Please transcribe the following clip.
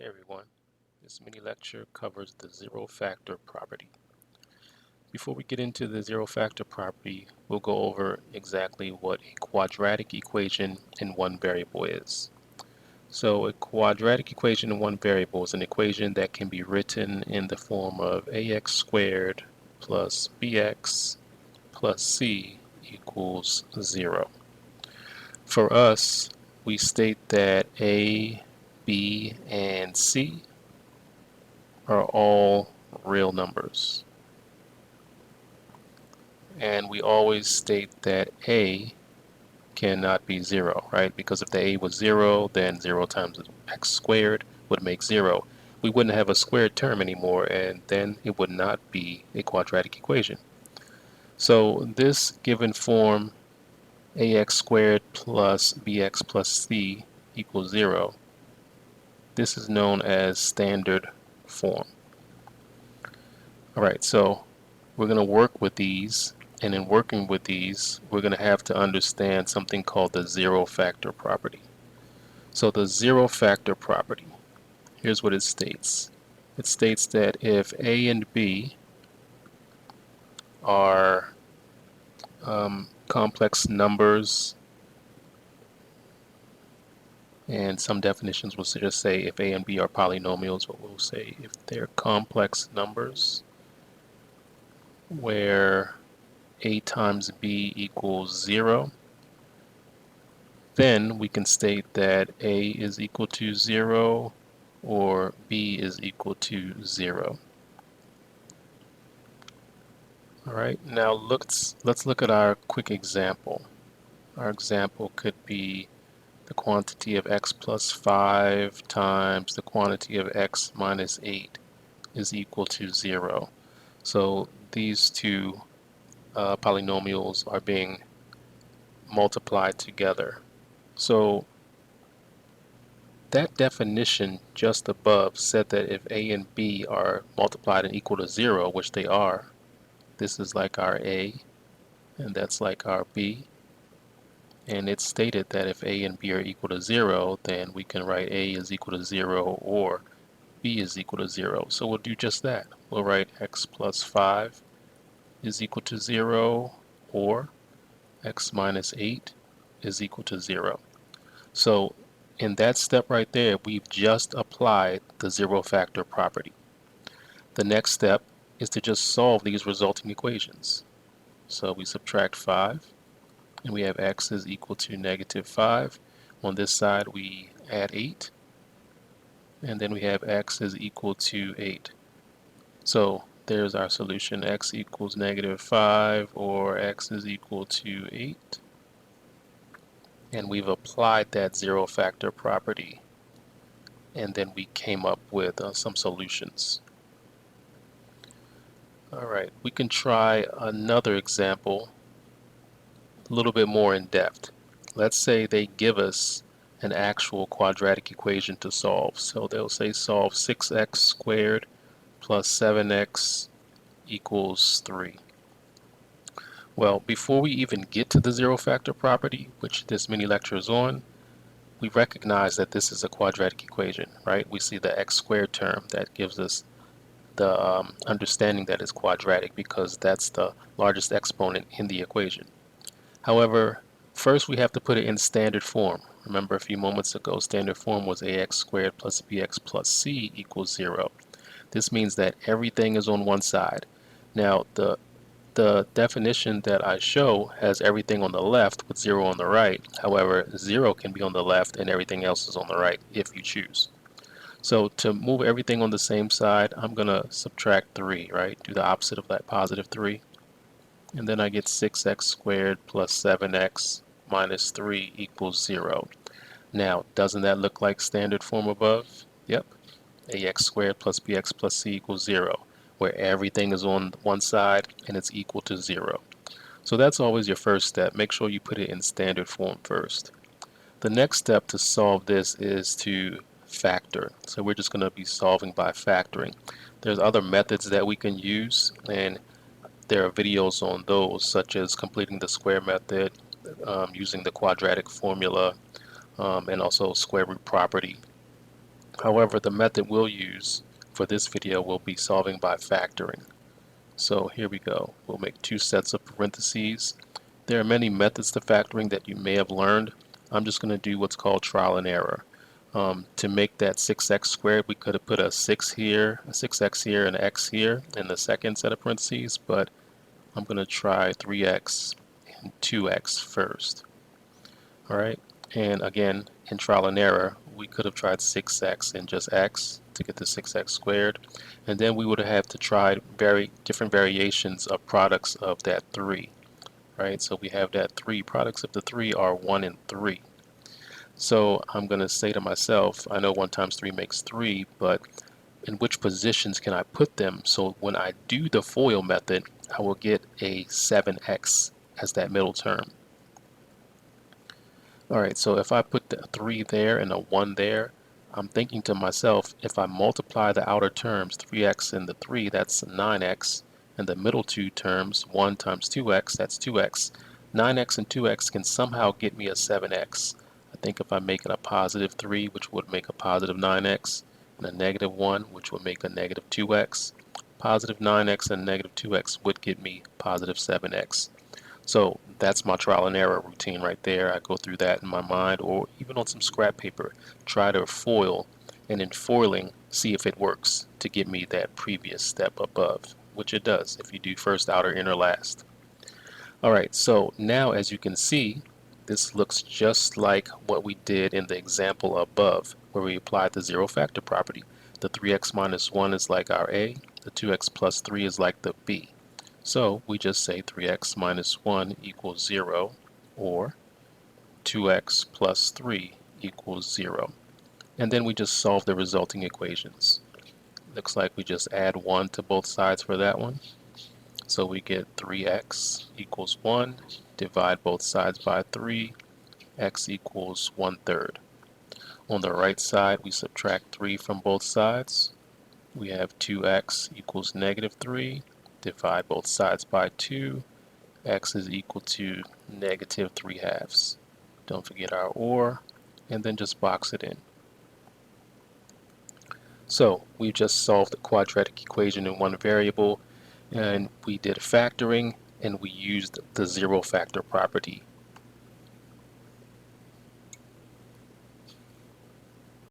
Hey everyone, this mini lecture covers the zero factor property. Before we get into the zero factor property, we'll go over exactly what a quadratic equation in one variable is. So a quadratic equation in one variable is an equation that can be written in the form of ax squared plus bx plus c equals 0. For us, we state that a, b, and c are all real numbers. And we always state that a cannot be 0, right? Because if the a was 0, then 0 times x squared would make 0. We wouldn't have a squared term anymore, and then it would not be a quadratic equation. So this given form, ax squared plus bx plus c equals 0, this is known as standard form. All right, so we're going to work with these, and in working with these, we're going to have to understand something called the zero factor property. So the zero factor property, here's what it states. It states that if A and B are complex numbers, and some definitions will just say if A and B are polynomials, but we'll say if they're complex numbers where A times B equals 0, then we can state that A is equal to 0 or B is equal to 0. All right, now let's look at our quick example. Our example could be the quantity of x plus 5 times the quantity of x minus 8 is equal to 0. So these two polynomials are being multiplied together. So that definition just above said that if A and B are multiplied and equal to 0, which they are, this is like our A, and that's like our B. And it stated that if A and B are equal to 0, then we can write A is equal to 0 or B is equal to 0. So we'll do just that. We'll write x plus 5 is equal to 0 or x minus 8 is equal to 0. So in that step right there, we've just applied the zero factor property. The next step is to just solve these resulting equations. So we subtract 5, and we have x is equal to negative 5. On this side, we add 8, and then we have x is equal to 8. So there's our solution, x equals negative 5 or x is equal to 8. And we've applied that zero factor property, and then we came up with some solutions. All right, we can try another example a little bit more in depth. Let's say they give us an actual quadratic equation to solve. So they'll say solve 6x squared plus 7x equals 3. Well, before we even get to the zero factor property, which this mini lecture is on, we recognize that this is a quadratic equation, right? We see the x squared term that gives us the understanding that it's quadratic because that's the largest exponent in the equation. However, first we have to put it in standard form. Remember a few moments ago, standard form was ax squared plus bx plus c equals 0. This means that everything is on one side. Now, the definition that I show has everything on the left with 0 on the right. However, 0 can be on the left and everything else is on the right if you choose. So to move everything on the same side, I'm going to subtract 3, right? Do the opposite of that, positive 3. And then I get 6x squared plus 7x minus 3 equals 0. Now, doesn't that look like standard form above? Yep. Ax squared plus bx plus c equals 0, where everything is on one side and it's equal to 0. So that's always your first step. Make sure you put it in standard form first. The next step to solve this is to factor. So we're just going to be solving by factoring. There's other methods that we can use, and there are videos on those, such as completing the square method, using the quadratic formula, and also square root property. However, the method we'll use for this video will be solving by factoring. So here we go. We'll make two sets of parentheses. There are many methods to factoring that you may have learned. I'm just going to do what's called trial and error. To make that 6x squared, we could have put a 6 here, a 6x here, and an x here in the second set of parentheses, but I'm going to try 3x and 2x first. Alright, and again, in trial and error, we could have tried 6x and just x to get the 6x squared, and then we would have had to try different variations of products of that 3. Right, so we have that 3. Products of the 3 are 1 and 3. So I'm going to say to myself, I know 1 times 3 makes 3, but in which positions can I put them so when I do the FOIL method, I will get a 7x as that middle term. Alright, so if I put the 3 there and a 1 there, I'm thinking to myself, if I multiply the outer terms, 3x and the 3, that's 9x, and the middle two terms, 1 times 2x, that's 2x. 9x and 2x can somehow get me a 7x. I think if I make it a positive 3, which would make a positive 9x, and a negative 1, which would make a negative 2x, positive 9x and negative 2x would get me positive 7x. So that's my trial and error routine right there. I go through that in my mind, or even on some scrap paper, try to FOIL, and in foiling, see if it works to get me that previous step above, which it does if you do first, outer, inner, last. Alright, so now as you can see, this looks just like what we did in the example above, where we applied the zero factor property. The 3x minus 1 is like our A, the 2x plus 3 is like the B. So we just say 3x minus 1 equals 0, or 2x plus 3 equals 0. And then we just solve the resulting equations. Looks like we just add 1 to both sides for that one. So we get 3x equals 1, divide both sides by 3, x equals 1/3. On the right side, we subtract 3 from both sides. We have 2x equals negative 3. Divide both sides by 2, x is equal to negative 3/2. Don't forget our or, and then just box it in. So we just solved the quadratic equation in one variable, and we did factoring, and we used the zero factor property